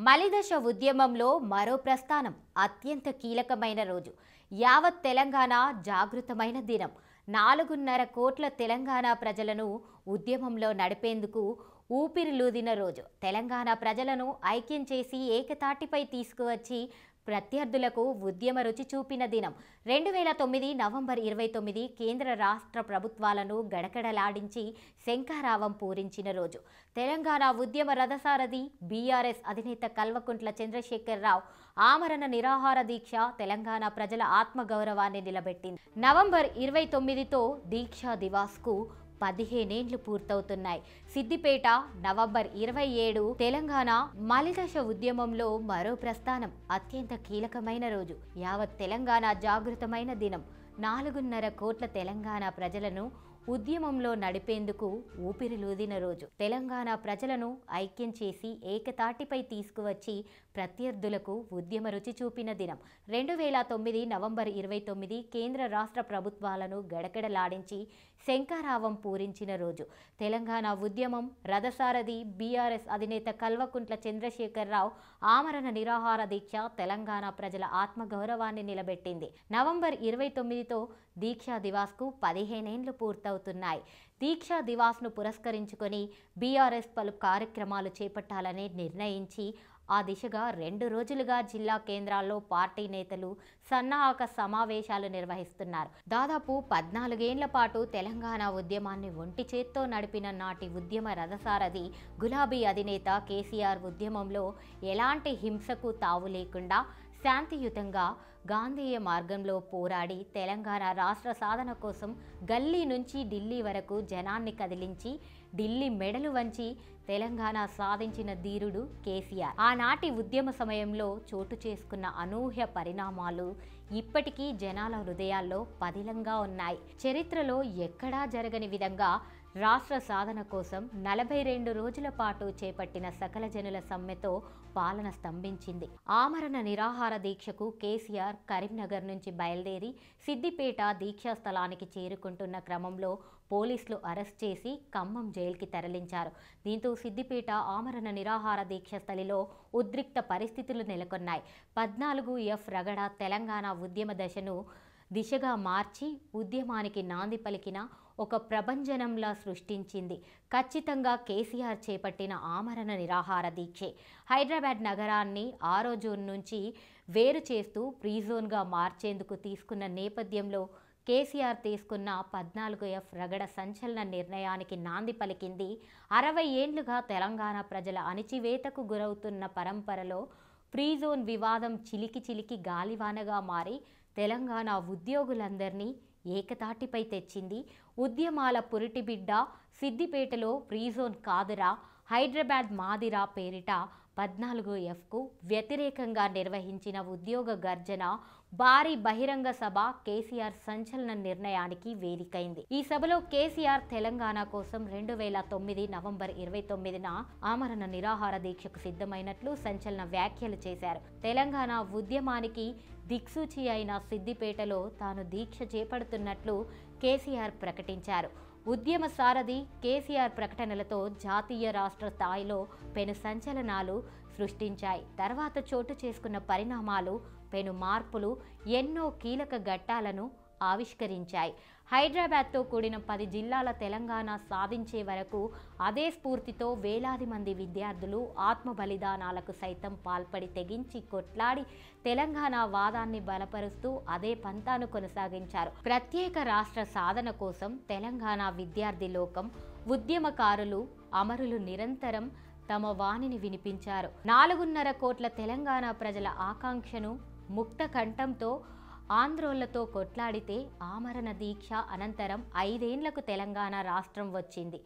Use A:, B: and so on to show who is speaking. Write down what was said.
A: మలిదశ ఉద్యమంలో మరో ప్రస్థానం అత్యంత కీలకమైన రోజు. యావత్ తెలంగాణ జాగృతమైన దినం. 4.5 కోట్ల తెలంగాణ ప్రజలను ఉద్యమంలో నడిపేందుకు ఊపిరిలూదిన రోజు. తెలంగాణ ప్రజలను ఐక్యం చేసి ఏకతాటిపై తీసుకువచ్చి ప్రత్యర్థులకు ఉద్యమ రుచి చూపిన దినం. 2009 నవంబర్ 29 కేంద్ర రాష్ట్ర ప్రభుత్వాలను గడగడలాడించి శంఖారావం పూరించిన రోజు. తెలంగాణ ఉద్యమ రథసారథి బీఆర్ఎస్ అధినేత కల్వకుంట్ల చంద్రశేఖరరావు ఆమరణ నిరాహార దీక్ష తెలంగాణ ప్రజల ఆత్మగౌరవాన్ని నిలబెట్టింది. నవంబర్ 29తో దీక్షా దివాస్కు 15 ఏళ్లు పూర్తవుతున్నాయి. సిద్దిపేట నవంబర్ 27 తెలంగాణ మలిదశ ఉద్యమంలో మరో ప్రస్థానం అత్యంత కీలకమైన రోజు. యావత్ తెలంగాణ జాగృతమైన దినం. 4.5 కోట్ల తెలంగాణ ప్రజలను ఉద్యమంలో నడిపేందుకు ఊపిరిలూదిన రోజు. తెలంగాణ ప్రజలను ఐక్యం చేసి ఏకతాటిపై తీసుకువచ్చి ప్రత్యర్థులకు ఉద్యమ రుచి చూపిన దినం. 2009 నవంబర్ 29 కేంద్ర రాష్ట్ర ప్రభుత్వాలను గడగడలాడించి శంఖారావం పూరించిన రోజు. తెలంగాణ ఉద్యమం రథసారథి బీఆర్ఎస్ అధినేత కల్వకుంట్ల చంద్రశేఖరరావు ఆమరణ నిరాహార దీక్ష తెలంగాణ ప్రజల ఆత్మగౌరవాన్ని నిలబెట్టింది. నవంబర్ 29తో దీక్షా దివాస్కు 15 ఏళ్లు పూర్తవుతున్నాయి. దీక్షా దివాస్ను పురస్కరించుకొని బీఆర్ఎస్ పలు కార్యక్రమాలు చేపట్టాలని నిర్ణయించి ఆ దిశగా 2 రోజులుగా జిల్లా కేంద్రాల్లో పార్టీ నేతలు సన్నాహక సమావేశాలు నిర్వహిస్తున్నారు. దాదాపు 14 ఏళ్ల పాటు తెలంగాణ ఉద్యమాన్ని ఒంటి చేత్తో నడిపిన నాటి ఉద్యమ రథసారథి గులాబీ అధినేత కేసీఆర్ ఉద్యమంలో ఎలాంటి హింసకు తావు లేకుండా శాంతియుతంగా గాంధేయ మార్గంలో పోరాడి తెలంగాణ రాష్ట్ర సాధన కోసం గల్లీ నుంచి ఢిల్లీ వరకు జనాన్ని కదిలించి ఢిల్లీ మెడలు వంచి తెలంగాణ సాధించిన ధీరుడు కేసీఆర్. ఆనాటి ఉద్యమ సమయంలో చోటు చేసుకున్న అనూహ్య పరిణామాలు ఇప్పటికీ జనాల హృదయాల్లో పదిలంగా ఉన్నాయి. చరిత్రలో ఎక్కడా జరగని విధంగా రాష్ట్ర సాధన కోసం 42 రోజుల పాటు చేపట్టిన సకల జనుల సమ్మెతో పాలన స్తంభించింది. ఆమరణ నిరాహార దీక్షకు కేసీఆర్ కరీంనగర్ నుంచి బయలుదేరి సిద్దిపేట దీక్షా స్థలానికి చేరుకుంటున్న క్రమంలో పోలీసులు అరెస్ట్ చేసి ఖమ్మం జైలుకి తరలించారు. దీంతో సిద్దిపేట ఆమరణ నిరాహార దీక్ష స్థలిలో ఉద్రిక్త పరిస్థితులు నెలకొన్నాయి. 14F రగడ తెలంగాణ ఉద్యమ దిశగా మార్చి ఉద్యమానికి నాంది పలికిన ఒక ప్రభంజనంలా సృష్టించింది. ఖచ్చితంగా కేసీఆర్ చేపట్టిన ఆమరణ నిరాహార దీక్షే. హైదరాబాద్ నగరాన్ని ఆరో జోన్ నుంచి వేరు చేస్తూ ఫ్రీ జోన్గా మార్చేందుకు తీసుకున్న నేపథ్యంలో కేసీఆర్ తీసుకున్న 14F రగడ సంచలన నిర్ణయానికి నాంది పలికింది. 60 ఏళ్లుగా తెలంగాణ ప్రజల అణిచివేతకు గురవుతున్న పరంపరలో ఫ్రీ జోన్ వివాదం చిలికి గాలివానగా మారి తెలంగాణ ఉద్యోగులందరినీ ఏకతాటిపై తెచ్చింది. ఉద్యమాల పురిటిబిడ్డ సిద్దిపేటలో ఫ్రీ జోన్ కాదురా హైదరాబాద్ మాదిరా పేరిట 14Fకు వ్యతిరేకంగా నిర్వహించిన ఉద్యోగ గర్జన భారీ బహిరంగ సభ కేసీఆర్ సంచలన నిర్ణయానికి వేదికైంది. ఈ సభలో కేసీఆర్ తెలంగాణ కోసం 2009 నవంబర్ 29న ఆమరణ నిరాహార దీక్షకు సిద్ధమైనట్లు సంచలన వ్యాఖ్యలు చేశారు. తెలంగాణ ఉద్యమానికి దిక్సూచి అయిన సిద్దిపేటలో తాను దీక్ష చేపడుతున్నట్లు కేసీఆర్ ప్రకటించారు. ఉద్యమ సారథి కేసీఆర్ ప్రకటనలతో జాతీయ రాష్ట్ర స్థాయిలో పెను సంచలనాలు సృష్టించాయి. తర్వాత చోటు చేసుకున్న పరిణామాలు పెను మార్పులు ఎన్నో కీలక ఘట్టాలను ఆవిష్కరించాయి. హైదరాబాద్తో కూడిన 10 జిల్లాల తెలంగాణ సాధించే వరకు అదే స్ఫూర్తితో వేలాది మంది విద్యార్థులు ఆత్మ బలిదానాలకు సైతం పాల్పడి తెగించి కొట్లాడి తెలంగాణ వాదాన్ని బలపరుస్తూ అదే పంతాను కొనసాగించారు. ప్రత్యేక రాష్ట్ర సాధన కోసం తెలంగాణ విద్యార్థి లోకం ఉద్యమకారులు అమరులు నిరంతరం తమ వాణిని వినిపించారు. 4.5 కోట్ల తెలంగాణ ప్రజల ఆకాంక్షను ముక్త కంఠంతో ఆంధ్రోళ్లతో కొట్లాడితే ఆమరణ దీక్ష అనంతరం 5 ఏళ్లకు తెలంగాణ రాష్ట్రం వచ్చింది.